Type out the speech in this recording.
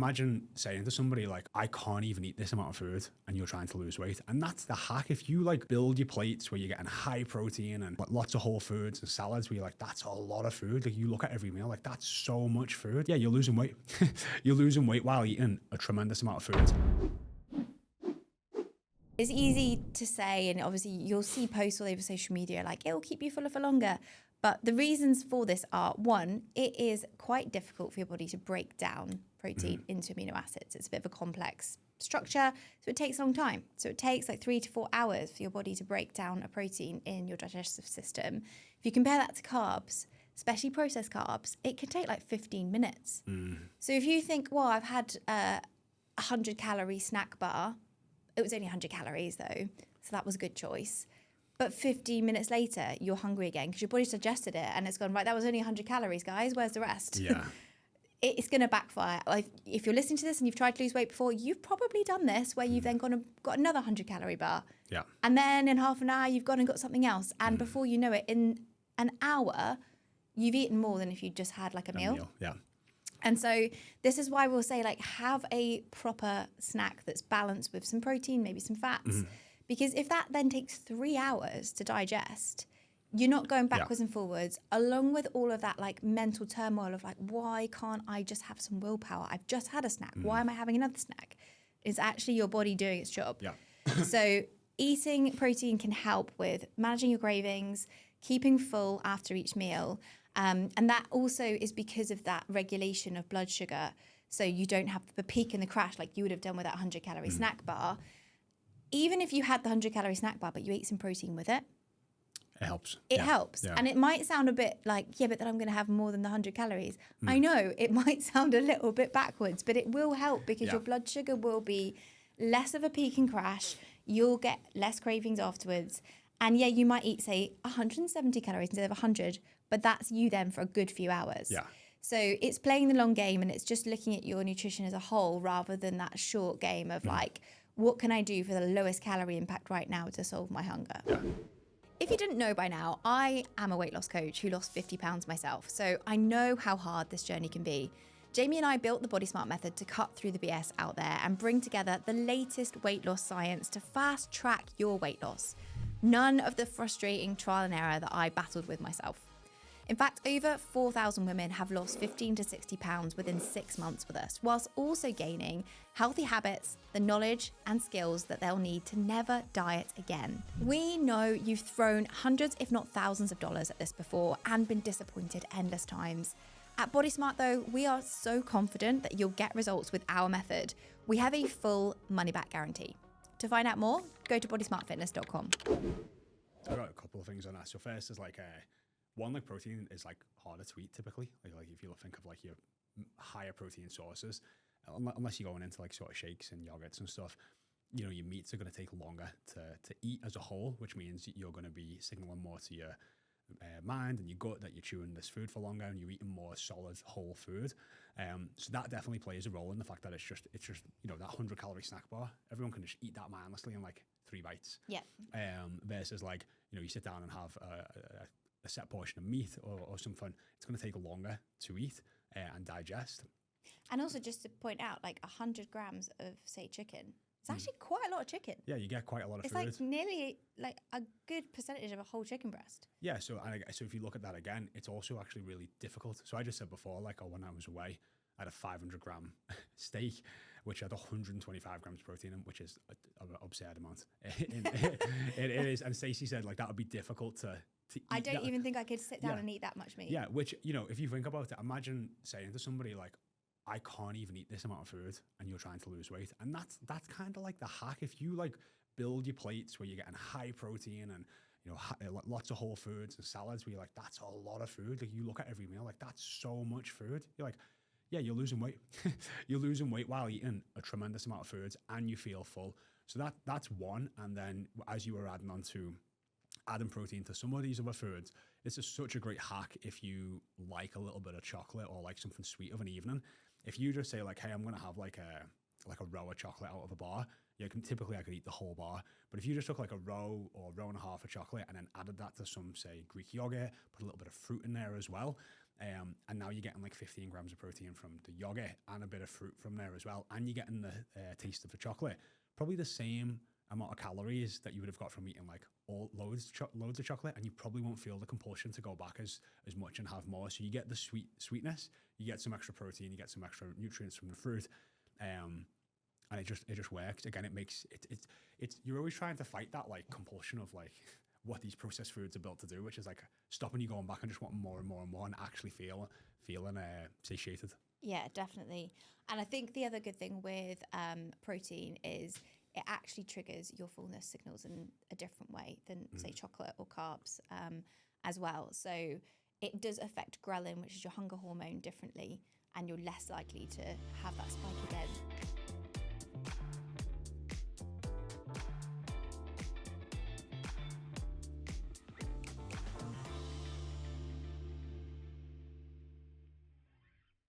imagine saying to somebody like, I can't even eat this amount of food, and you're trying to lose weight. And that's the hack. If you like build your plates where you're getting high protein and lots of whole foods and salads, where you're like, that's a lot of food. Like you look at every meal, like that's so much food. Yeah, you're losing weight. You're losing weight while eating a tremendous amount of food. It's easy to say, and obviously you'll see posts all over social media like, it will keep you fuller for longer. But the reasons for this are, one, it is quite difficult for your body to break down protein into amino acids. It's a bit of a complex structure, so it takes a long time. So it takes like 3 to 4 hours for your body to break down a protein in your digestive system. If you compare that to carbs, especially processed carbs, it can take like 15 minutes. So if you think, well, I've had a 100-calorie snack bar, it was only 100 calories though, so that was a good choice. But 15 minutes later, you're hungry again because your body's digested it and it's gone, right, that was only 100 calories, guys. Where's the rest? Yeah. It's going to backfire. Like, if you're listening to this and you've tried to lose weight before, you've probably done this where you've then gone and got another 100-calorie bar. Yeah. And then in half an hour, you've gone and got something else. And before you know it, in an hour, you've eaten more than if you just had like a meal. Yeah. And so this is why we'll say, like, have a proper snack that's balanced with some protein, maybe some fats. Because if that then takes 3 hours to digest, you're not going backwards and forwards, along with all of that like mental turmoil of like, why can't I just have some willpower? I've just had a snack. Why am I having another snack? It's actually your body doing its job. Yeah. So eating protein can help with managing your cravings, keeping full after each meal. And that also is because of that regulation of blood sugar. So you don't have the peak and the crash like you would have done with that 100-calorie snack bar. Even if you had the 100-calorie snack bar, but you ate some protein with it, it helps. It helps. Yeah. And it might sound a bit like, yeah, but then I'm going to have more than the 100 calories. I know it might sound a little bit backwards, but it will help because your blood sugar will be less of a peak and crash. You'll get less cravings afterwards. And yeah, you might eat, say, 170 calories instead of 100, but that's you then for a good few hours. Yeah. So it's playing the long game and it's just looking at your nutrition as a whole rather than that short game of like, what can I do for the lowest calorie impact right now to solve my hunger? Yeah. If you didn't know by now, I am a weight loss coach who lost 50 pounds myself, so I know how hard this journey can be. Jaymie and I built the BodySmart method to cut through the BS out there and bring together the latest weight loss science to fast track your weight loss. None of the frustrating trial and error that I battled with myself. In fact, over 4,000 women have lost 15 to 60 pounds within 6 months with us, whilst also gaining healthy habits, the knowledge and skills that they'll need to never diet again. We know you've thrown hundreds, if not thousands of dollars at this before and been disappointed endless times. At BodySmart though, we are so confident that you'll get results with our method. We have a full money-back guarantee. To find out more, go to bodysmartfitness.com. I've got a couple of things on that. So first is like one, like protein is like harder to eat typically. Like if you think of like your higher protein sources, unless you're going into like sort of shakes and yogurts and stuff, you know, your meats are going to take longer to eat as a whole, which means you're going to be signaling more to your mind and your gut that you're chewing this food for longer and you're eating more solid whole food. So that definitely plays a role in the fact that it's just you know, that 100-calorie snack bar. Everyone can just eat that mindlessly in like 3 bites. Yeah. Versus like, you know, you sit down and have a set portion of meat or something, it's going to take longer to eat and digest. And also just to point out, like 100 grams of, say, chicken, it's actually quite a lot of chicken. Yeah, you get quite a lot of it's food. It's like nearly like a good percentage of a whole chicken breast. Yeah, so if you look at that again, it's also actually really difficult. So I just said before, like, when I was away, I had a 500-gram steak, which had 125 grams protein in, which is an absurd amount. It is. And Stacey said, like, that would be difficult to eat. I don't even think I could sit down and eat that much meat. Yeah, which, you know, if you think about it, imagine saying to somebody, like, I can't even eat this amount of food, and you're trying to lose weight. And that's kind of like the hack. If you, like, build your plates where you're getting high protein and, you know, lots of whole foods and salads, where you're like, that's a lot of food. Like, you look at every meal, like, that's so much food. You're like, yeah, you're losing weight. You're losing weight while eating a tremendous amount of foods and you feel full. So that's one. And then as you were adding protein to some of these other foods, this is such a great hack if you like a little bit of chocolate or like something sweet of an evening. If you just say like, hey, I'm going to have like a row of chocolate out of a bar, I could eat the whole bar. But if you just took like a row or row and a half of chocolate and then added that to some, say, Greek yogurt, put a little bit of fruit in there as well, And now you're getting like 15 grams of protein from the yogurt and a bit of fruit from there as well. And you're getting the taste of the chocolate. Probably the same amount of calories that you would have got from eating like loads of chocolate, and you probably won't feel the compulsion to go back as much and have more. So you get the sweetness, you get some extra protein, you get some extra nutrients from the fruit, and it just works. Again, it makes it's you're always trying to fight that like compulsion of like what these processed foods are built to do, which is like stopping you going back and just wanting more and more and more, and actually feeling satiated. Yeah, definitely. And I think the other good thing with protein is it actually triggers your fullness signals in a different way than, say, chocolate or carbs as well. So it does affect ghrelin, which is your hunger hormone, differently, and you're less likely to have that spike again.